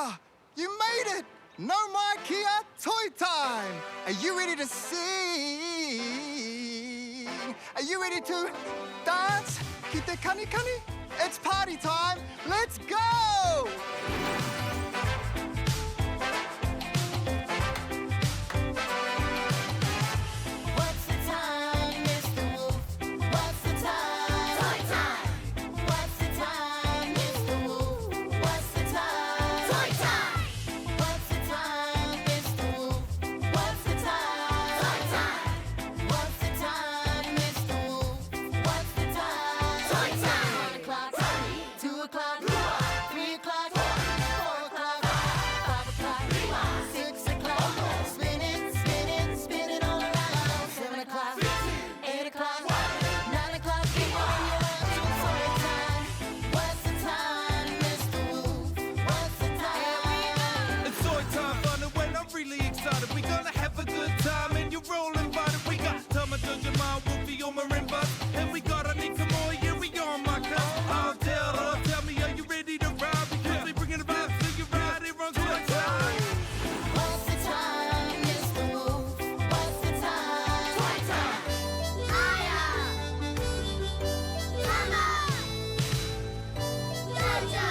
Māia! You made it! No more Kia Toy Time! Are you ready to sing? Are you ready to dance? Kite kani kani? It's party time! Let's go! What's the time, Mr. Wolf? What's the time? Toy time! What's the time, Mr. Wolf? What's the time? Toy time! What's the time, Mr. Wolf? What's the time? Toy time! What's the time, Mr. Wolf? What's the time? Toy time! 1 o'clock, 2 o'clock, 3 o'clock, 4 o'clock, 5 o'clock, 6 o'clock. Spin it all around. 7 o'clock, 8 o'clock, 9 o'clock. Keep on your toy time. What's the time, Mr. Wolf? What's the time? It's toy time, fun and when I'm really excited. We gonna have a good time and you're all invited. We got Tama, Jojo, Māia, Wolfie on marimba, and we got Anika Moi, yeah, we on my cup. I'll tell me, are you ready to ride? Because we bringing the vibes to you right here on toy time. What's the time, Mr. Wolf? What's the time? Toy time! Māia! Tama! Jojo!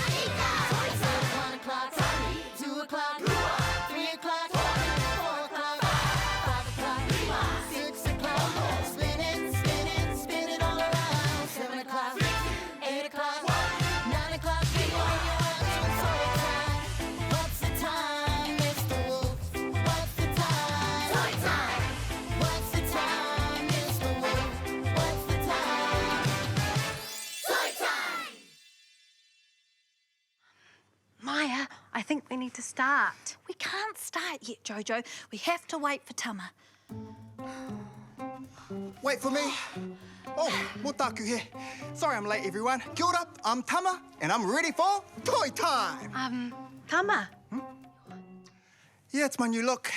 Anika! Toy time! 1 o'clock, 2 o'clock, 3 o'clock, 4 o'clock, 5 o'clock, 6 o'clock. Spin it all around. 7 o'clock, 8 o'clock, 9 o'clock. Keep on your toy time. What's the time, Mr. Wolf? What's the time? Toy time. What's the time, Mr. Wolf? What's the time? Toy time. Maya, I think we need to start. We can't start yet, Jojo. We have to wait for Tama. Wait for me. Oh, motaku here. Sorry I'm late, everyone. Kia ora, I'm Tama, and I'm ready for Toy Time! Tama. Yeah, it's my new look.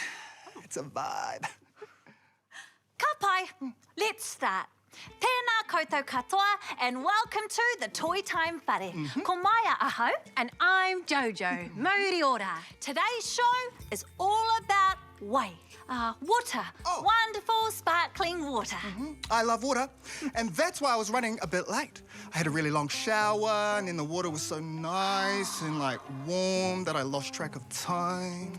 It's a vibe. Ka pai, let's start. Tēnā koutou katoa, and welcome to the Toy Time Whare. Ko Māia aho. And I'm Jojo. Mauri ora. Today's show is all about wai. Water. Oh. Wonderful, sparkling water. I love water, and that's why I was running a bit late. I had a really long shower, and then the water was so nice and, warm that I lost track of time.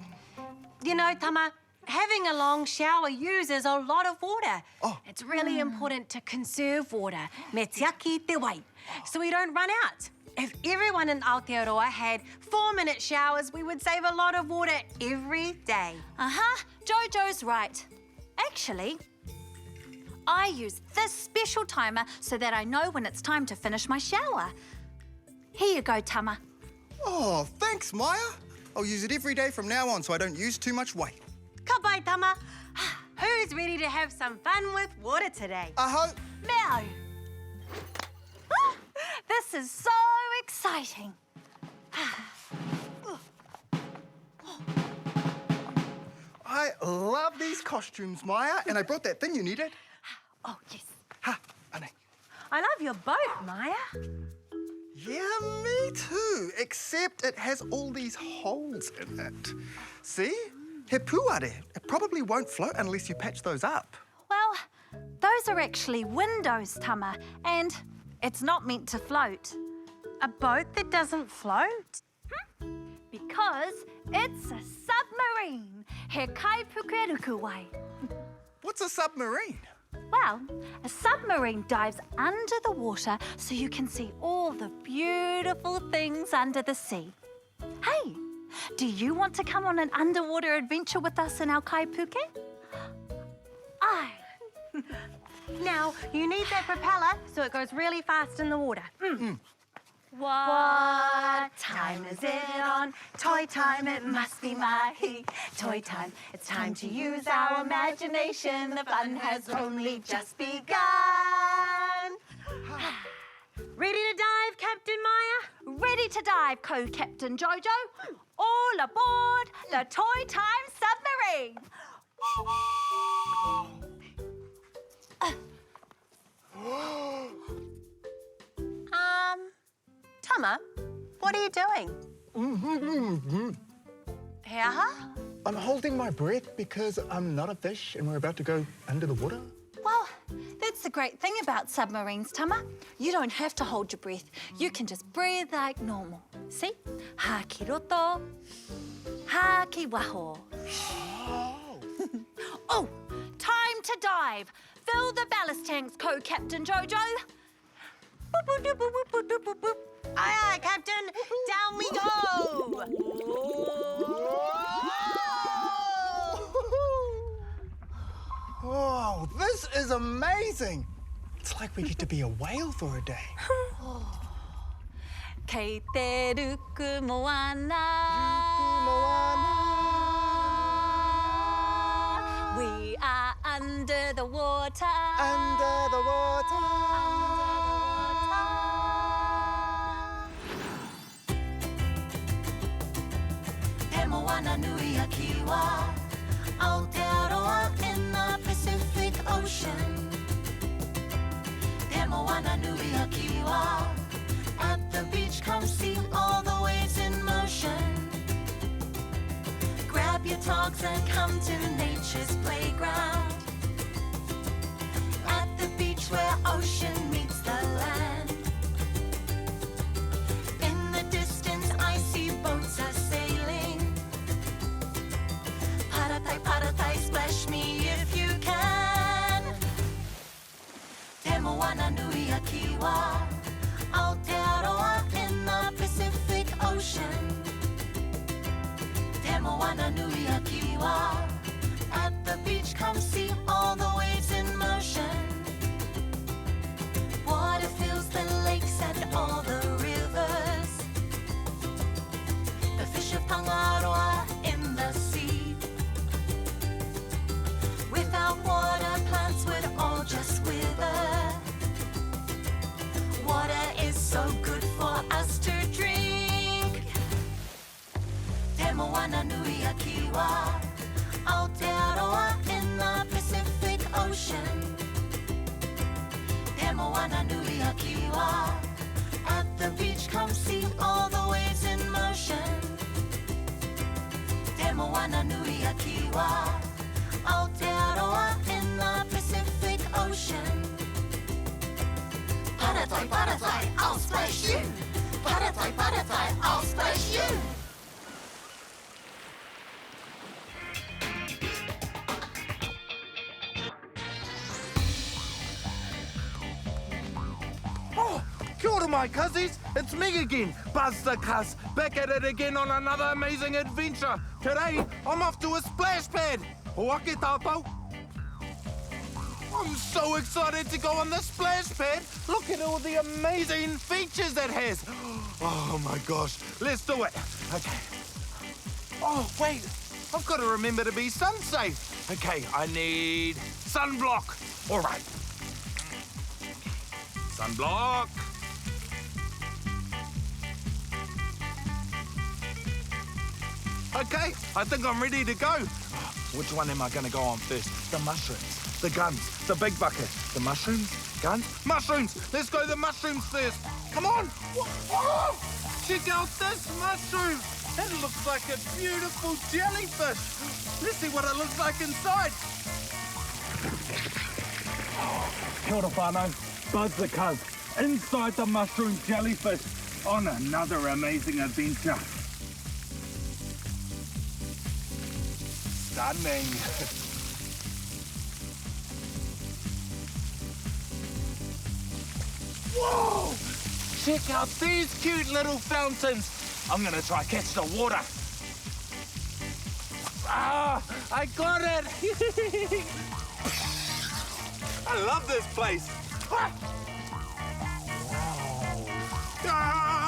You know, Tama, having a long shower uses a lot of water. Oh. It's really important to conserve water. Me tiaki te wai. So we don't run out. If everyone in Aotearoa had 4-minute showers, we would save a lot of water every day. Jojo's right. Actually, I use this special timer so that I know when it's time to finish my shower. Here you go, Tama. Oh, thanks, Māia. I'll use it every day from now on so I don't use too much weight. Ka pai, Tama. Who's ready to have some fun with water today? Aho. Meow. This is so exciting. I love these costumes, Māia, and I brought that thing you needed. Oh, yes. Ha, ane. I love your boat, Maya. Yeah, me too, except it has all these holes in it. See? He puare. It probably won't float unless you patch those up. Well, those are actually windows, Tama, and it's not meant to float. A boat that doesn't float? Because it's a submarine. He kaipukeruku wai. What's a submarine? Well, a submarine dives under the water so you can see all the beautiful things under the sea. Hey, do you want to come on an underwater adventure with us in our kaipuke? Aye. Now, you need that propeller so it goes really fast in the water. What time is it on? Toy time, it must be mahi. Toy time, it's time to use our imagination. The fun has only just begun. Ready to dive, Captain Maya? Ready to dive, Co-Captain Jojo. All aboard the Toy Time Submarine. Tama, what are you doing? Yeah? I'm holding my breath because I'm not a fish and we're about to go under the water. Well, that's the great thing about submarines, Tama. You don't have to hold your breath. You can just breathe like normal. See? Ha ki roto, ha ki waho. Oh, time to dive. Fill the ballast tanks, Co-Captain Jojo. Boop, boop, doop, boop, boop, boop, boop, boop. Aye, aye, Captain. Down we go. Oh, this is amazing. It's like we get to be a whale for a day. Kei te ruku moana. We are under the water. Under the water. Te moana nui a kiwa, Aotearoa in the Pacific Ocean. Te moana nui a kiwa, at the beach come see all the waves in motion. Grab your togs and come to nature's playground. At the beach where ocean meets the land. In the distance I see boats are sailing. Paratai, splash me if you can. Te moana nui a kiwa, Aotearoa in the Pacific Ocean. Te moana nui a kiwa, at the beach come see all the waves in motion. Water fills the lakes and all the rivers. The fish of Pangaroa in the sea. Without water, plants would all just wither. Water is so good for us to drink. Te moana nui a kiwa, Aotearoa in the Pacific Ocean. Te moana nui a kiwa, at the beach come see all the waves in motion. Te moana nui a kiwa, Aotearoa in the Pacific Ocean. Paratai, I'll splash you. Paratai, I'll splash you. Oh, kia ora, my cuzzies. It's me again, Buzz the Cuz, back at it again on another amazing adventure. Today, I'm off to a splash pad. Hoake tātou. I'm so excited to go on the splash pad. Look at all the amazing features it has. Oh my gosh, let's do it. Okay. Oh, wait, I've got to remember to be sun safe. Okay, I need sunblock. All right. Sunblock. Okay, I think I'm ready to go. Which one am I going to go on first? The mushrooms, the guns, the big bucket. The mushrooms, guns, mushrooms. Let's go the mushrooms first. Come on. Oh, check out this mushroom. It looks like a beautiful jellyfish. Let's see what it looks like inside. Kia ora whānau, Buzz the Cuz, inside the mushroom jellyfish on another amazing adventure. Stunning. Whoa! Check out these cute little fountains. I'm gonna try catch the water. Ah, I got it! I love this place. Ah! Ah!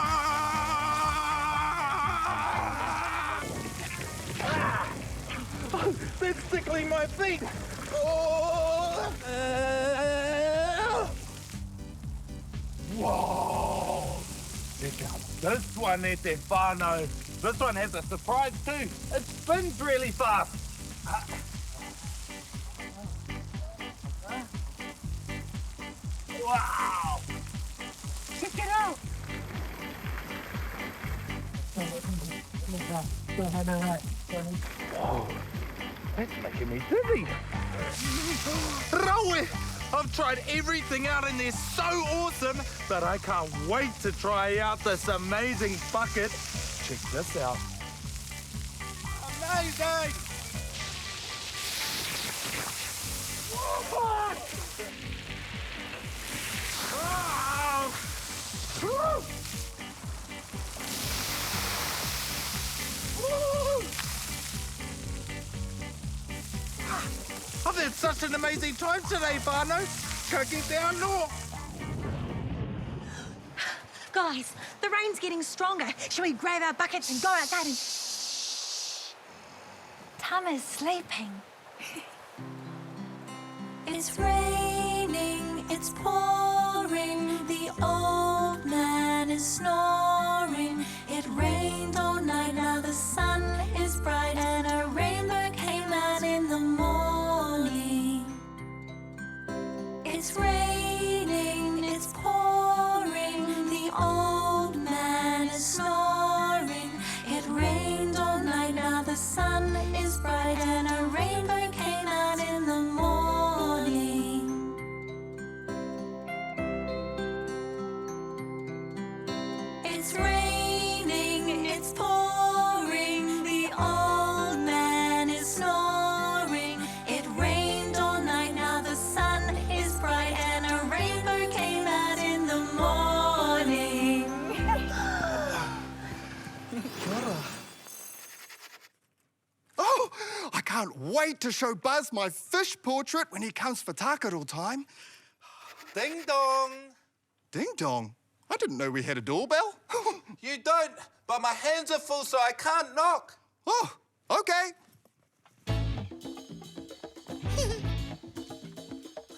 Oh, that's tickling my feet. Oh! Whoa! Check out this one, e te whānau. This one has a surprise too. It spins really fast. Wow! Check it out! Whoa, that's making me dizzy. Raue! I've tried everything out and they're so awesome that I can't wait to try out this amazing bucket. Check this out. Amazing! Whoa! Oh! Woo! Woo! I've had such an amazing time today, Whānau. Go get down north. Guys, the rain's getting stronger. Shall we grab our buckets and go outside and... Tama's sleeping. It's raining, it's pouring, the old man is snoring. It rained all night, now the sun is bright, and a rainbow came out in the morning. It's raining, it's pouring, the old man is snoring. It rained all night, now the sun is bright, and a rainbow came out in the morning. It's raining, it's pouring, the old man is snoring. It rained all night, now the sun is bright, and a rainbow came out in the morning. Oh, I can't wait to show Buzz my fish portrait when he comes for tākaro time. Ding dong. Ding dong. I didn't know we had a doorbell. You don't, but my hands are full, so I can't knock. Oh, okay.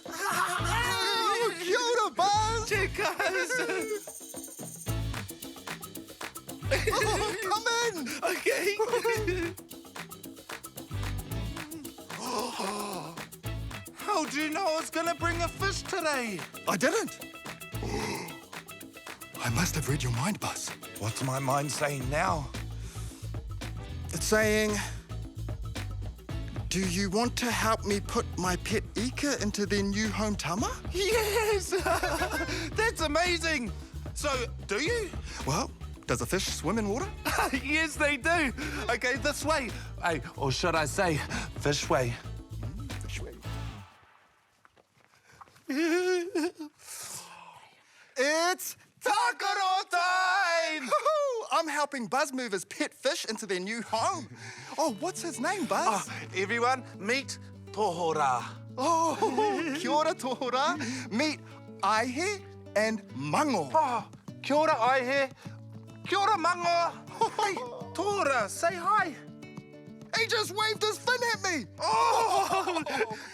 Oh, kia ora, Buzz. Checkers. Oh, come in. Okay. How do you know I was gonna bring a fish today? I didn't. I must have read your mind, Buzz. What's my mind saying now? It's saying, do you want to help me put my pet Ika into their new home tama? Yes! That's amazing! So, do you? Well, does a fish swim in water? Yes, they do. Okay, this way. Hey, or should I say, fish way. Fish way. It's Tākaro time! Woohoo! I'm helping Buzz move his pet fish into their new home. Oh, what's his name, Buzz? Oh, everyone, meet Tohora. Oh, kia ora tohora. Meet Aihe and Mango. Oh, kia ora Aihe. Kia ora Mango. Hey, Tohora, say hi. He just waved his fin at me. Oh,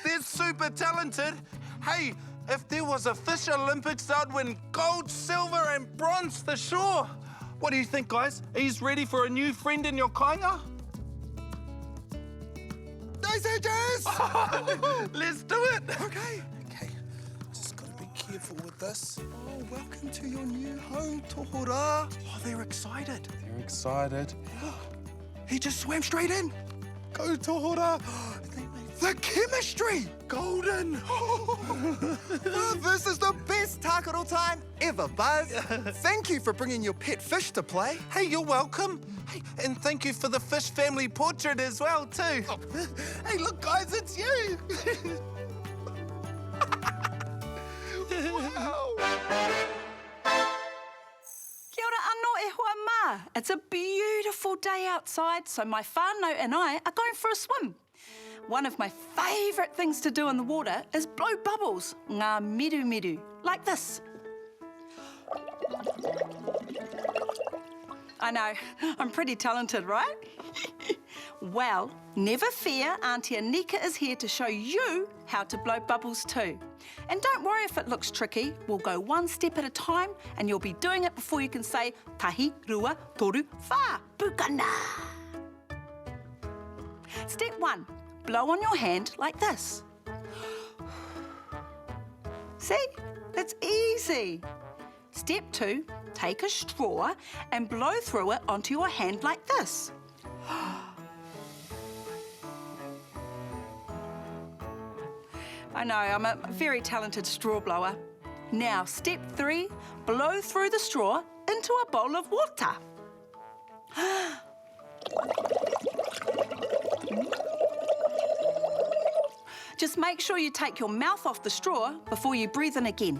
they're super talented. Hey, if there was a fish Olympics, I'd win gold, silver, and bronze for sure. What do you think, guys? He's ready for a new friend in your kainga? I said yes. Let's do it. Okay. Okay, just gotta be careful with this. Oh, welcome to your new home, Tohora. Oh, they're excited. They're excited. He just swam straight in. Go, Tohora. The chemistry! Golden. Oh, this is the best tākaro time ever, Buzz. Thank you for bringing your pet fish to play. Hey, you're welcome. Hey, and thank you for the fish family portrait as well, too. Hey, look, guys, it's you. Wow. Kia ora anō e hoa mā. It's a beautiful day outside, so my whānau and I are going for a swim. One of my favourite things to do in the water is blow bubbles, ngā miru miru, like this. I know, I'm pretty talented, right? Well, never fear, Auntie Anika is here to show you how to blow bubbles too. And don't worry if it looks tricky, we'll go one step at a time and you'll be doing it before you can say tahi, rua, toru, whā, pukana. Step 1, blow on your hand like this. See? It's easy. Step 2, take a straw and blow through it onto your hand like this. I know, I'm a very talented straw blower. Now, step 3, blow through the straw into a bowl of water. Just make sure you take your mouth off the straw before you breathe in again.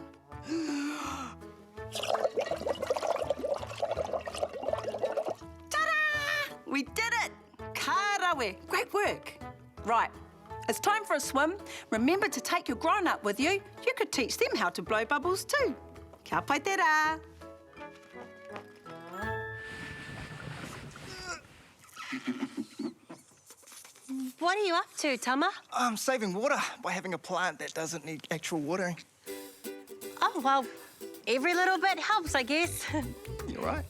Ta-da! We did it! Karawe, great work. Right, it's time for a swim. Remember to take your grown-up with you. You could teach them how to blow bubbles too. Kia pai te rā. What are you up to, Tama? I'm saving water by having a plant that doesn't need actual watering. Oh, well, every little bit helps, I guess. You're right.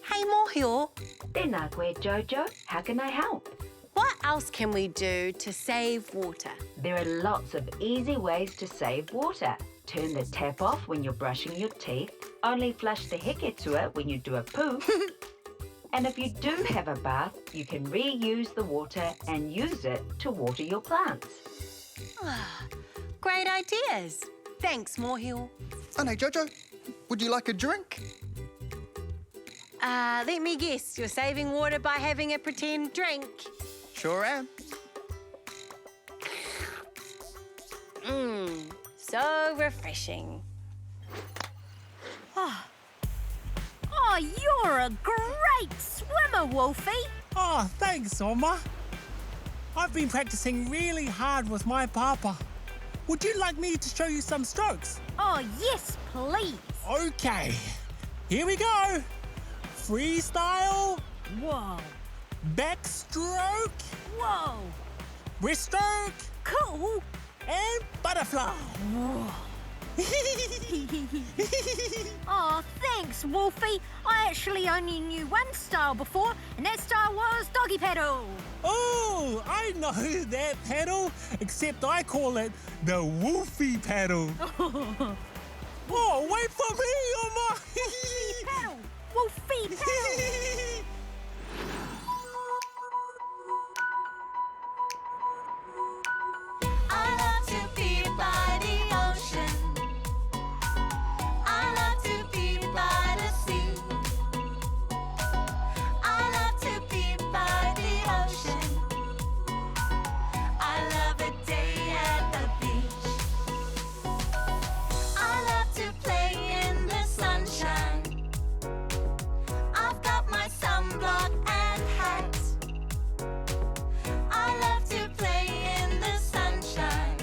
Hey, Mōhio, Tēnā koe, Jojo. How can I help? what else can we do to save water? There are lots of easy ways to save water. Turn the tap off when you're brushing your teeth. Only flush the heketua when you do a poo. And if you do have a bath, you can reuse the water and use it to water your plants. Great ideas. Thanks, Mōhio. Oh, no, Jojo, would you like a drink? Let me guess, you're saving water by having a pretend drink. Sure am. So refreshing. Oh, you're a great swimmer, Wolfie. Oh, thanks, Oma. I've been practicing really hard with my papa. Would you like me to show you some strokes? Oh, yes, please. Okay, here we go. Freestyle, Whoa, backstroke, whoa, breaststroke, cool. and butterfly. Oh, thanks, Wolfie. I actually only knew one style before, and that style was doggy paddle. Oh, I know that paddle, except I call it the Wolfie paddle. Oh, wait for me, Oma. Paddle, Wolfie paddle. I love to be by the ocean. I love to be by the sea. I love to be by the ocean. I love a day at the beach. I love to play in the sunshine. I've got my sunblock and hat. I love to play in the sunshine.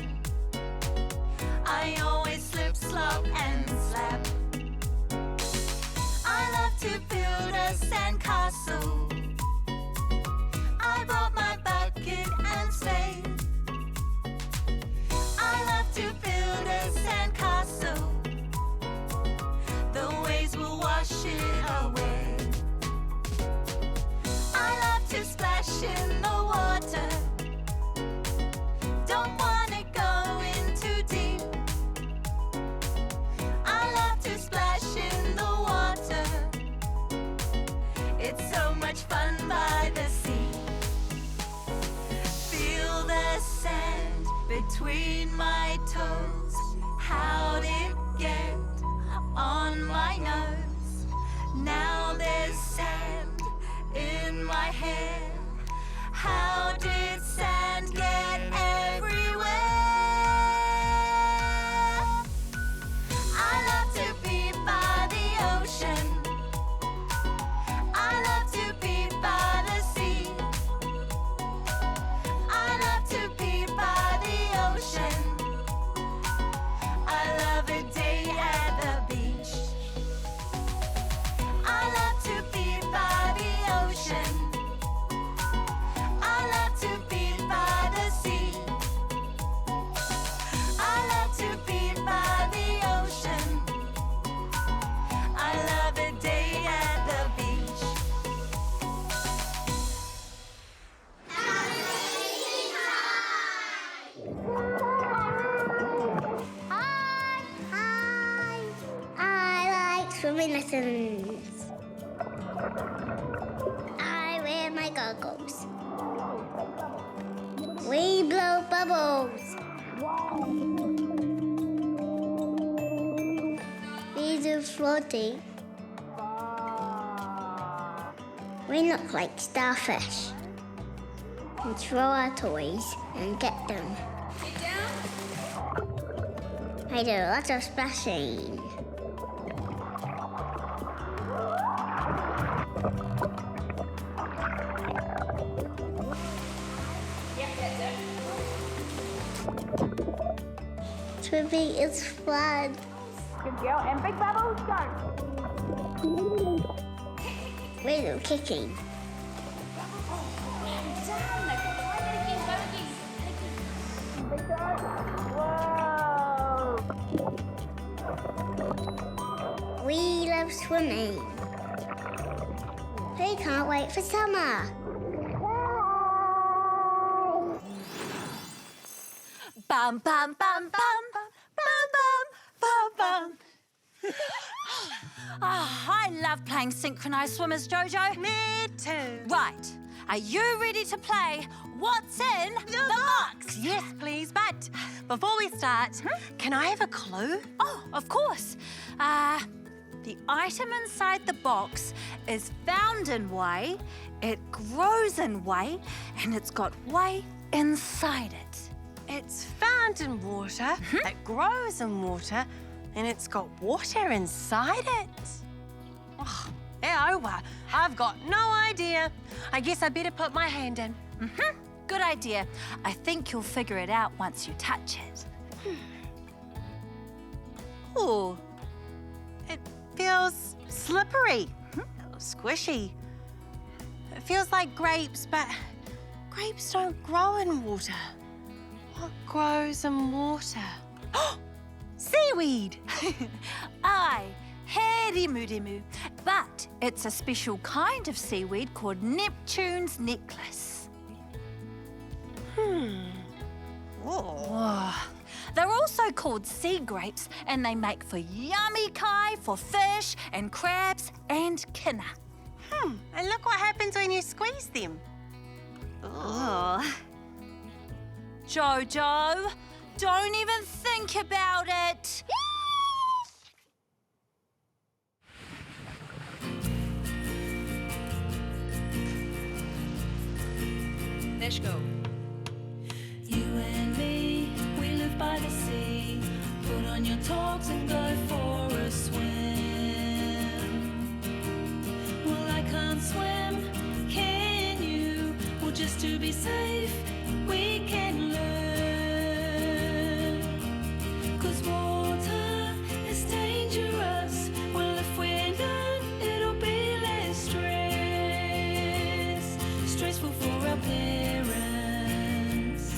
I always slip, slop, and slap. I love to build a sandcastle. I brought my bucket and spade. I love to build a sandcastle. The waves will wash it away. I love to splash in the water. Don't wanna go in too deep. I love to splash in the water. It's so much fun by the sea. Feel the sand between my toes. How'd it get on my nose? Now there's sand in my hair. How did sand get everywhere? I love to be by the ocean. I love to be by the sea. I love to be by the ocean. I love a day at the beach. swimming lessons. I wear my goggles. We blow bubbles. We do floating. We look like starfish. We throw our toys and get them. I do lots of splashing. Swimming is fun. Good girl. And big bubbles, go. We do kicking. We love swimming. We can't wait for summer. Bum, bum, bum, bum, bum, bum, bum, bum. I love playing synchronized swimmers, Jojo. Me too. Right. Are you ready to play What's in the Box? Yes, please. But before we start, can I have a clue? Oh, of course. The item inside the box is found in way, it grows in way, and it's got way inside it. It's found in water, it grows in water, and it's got water inside it. Oh, I've got no idea. I guess I better put my hand in. Good idea. I think you'll figure it out once you touch it. Ooh, it feels slippery, squishy. It feels like grapes, but grapes don't grow in water. What grows in water? Seaweed! Aye, herimu. But it's a special kind of seaweed called Neptune's necklace. Oh. They're also called sea grapes, and they make for yummy kai for fish and crabs and kina. And look what happens when you squeeze them. Oh. Jojo, don't even think about it. Let's go. You and me, we live by the sea. Put on your togs and go for a swim. Well, I can't swim, can you? Well, just to be safe, we can learn. 'Cause water is dangerous. Well, if we learn, it'll be less stress. Stressful for our parents.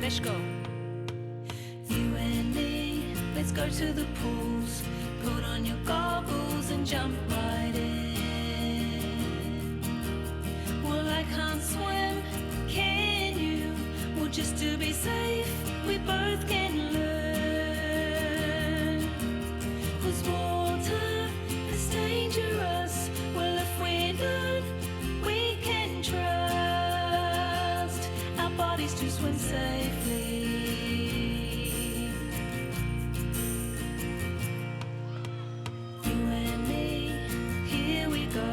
Let's go. You and me, let's go to the pools. Put on your goggles and jump right in. Well, I can't swim, can you? Well, just to be safe, we both can learn. 'Cause water is dangerous. Well, if we learn, we can trust our bodies to swim safely. You and me, here we go,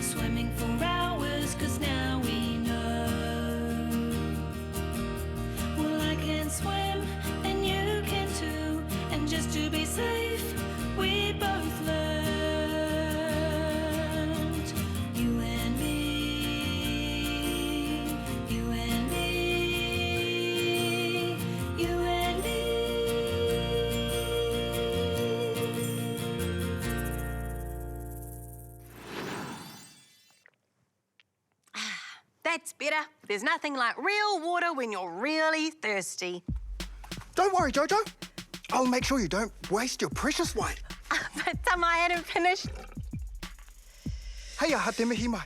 swimming for hours, 'cause now we know. Well, I can swim and you can too, and just to be safe, we both learned. You and me, you and me, you and me. That's better. There's nothing like real water when you're really thirsty. Don't worry, Jojo. I'll make sure you don't waste your precious white. But I hadn't finished. Hey, te mihi mai.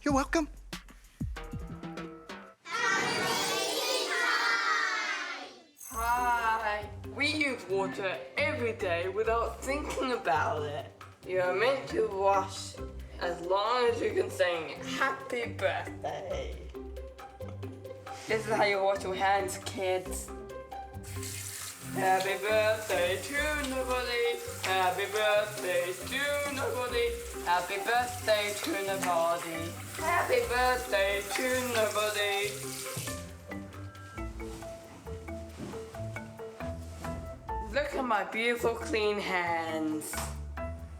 You're welcome. Hi. We use water every every day without thinking about it. You are meant to wash as long as you can sing happy birthday. This is how you wash your hands, kids. Happy birthday to nobody. Happy birthday to nobody. Happy birthday to nobody. Happy birthday to nobody. Look at my beautiful clean hands.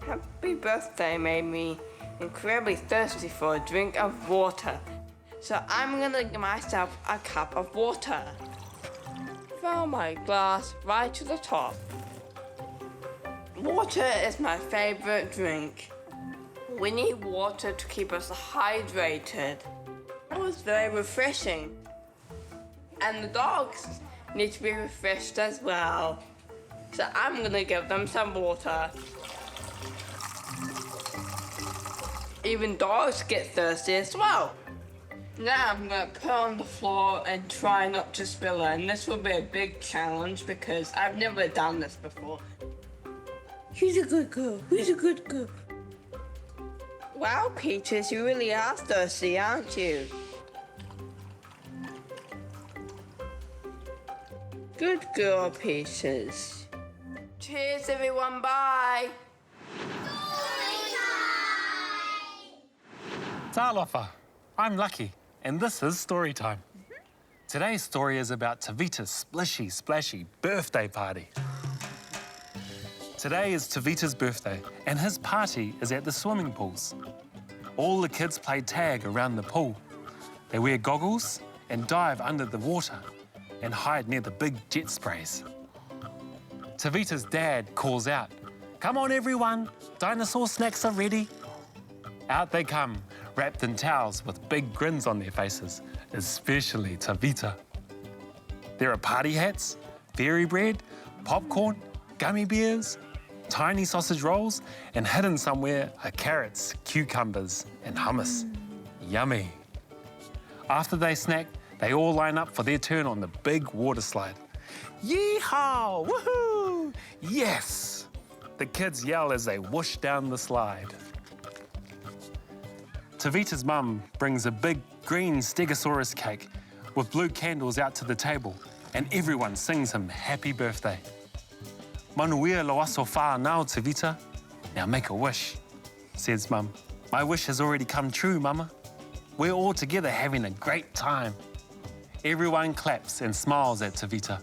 Happy birthday made me incredibly thirsty for a drink of water. So I'm gonna give myself a cup of water. Fill my glass right to the top. Water is my favorite drink. We need water to keep us hydrated. It was very refreshing. And the dogs need to be refreshed as well. So I'm gonna give them some water. Even dogs get thirsty as well. Now I'm gonna put on the floor and try not to spill it. And this will be a big challenge because I've never done this before. She's a good girl. She's a good girl. Wow, Peaches, you really are thirsty, aren't you? Good girl, Peaches. Cheers, everyone. Bye. Talofa, I'm Lucky, and this is Storytime. Today's story is about Tavita's splishy, splashy birthday party. Today is Tavita's birthday, and his party is at the swimming pools. All the kids play tag around the pool. They wear goggles and dive under the water and hide near the big jet sprays. Tavita's dad calls out, "Come on, everyone, dinosaur snacks are ready." Out they come, wrapped in towels with big grins on their faces, especially Tavita. There are party hats, fairy bread, popcorn, gummy bears, tiny sausage rolls, and hidden somewhere are carrots, cucumbers, and hummus. Yummy. After they snack, they all line up for their turn on the big water slide. Yee-haw! Woohoo! Yes! The kids yell as they whoosh down the slide. Tavita's mum brings a big green Stegosaurus cake with blue candles out to the table, and everyone sings him happy birthday. Manuia loaso whānau, Tavita. Now make a wish, says Mum. My wish has already come true, Mama. We're all together having a great time. Everyone claps and smiles at Tavita.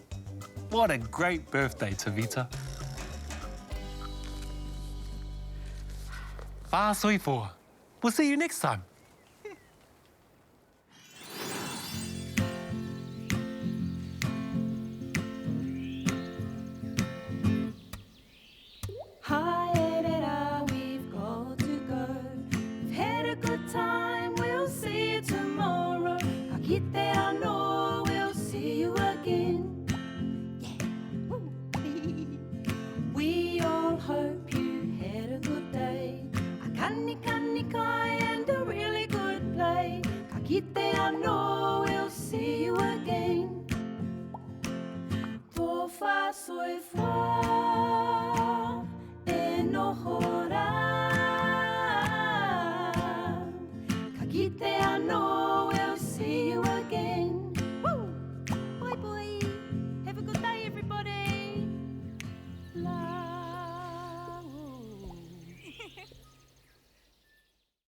What a great birthday, Tavita. Wha sui fo. We'll see you next time.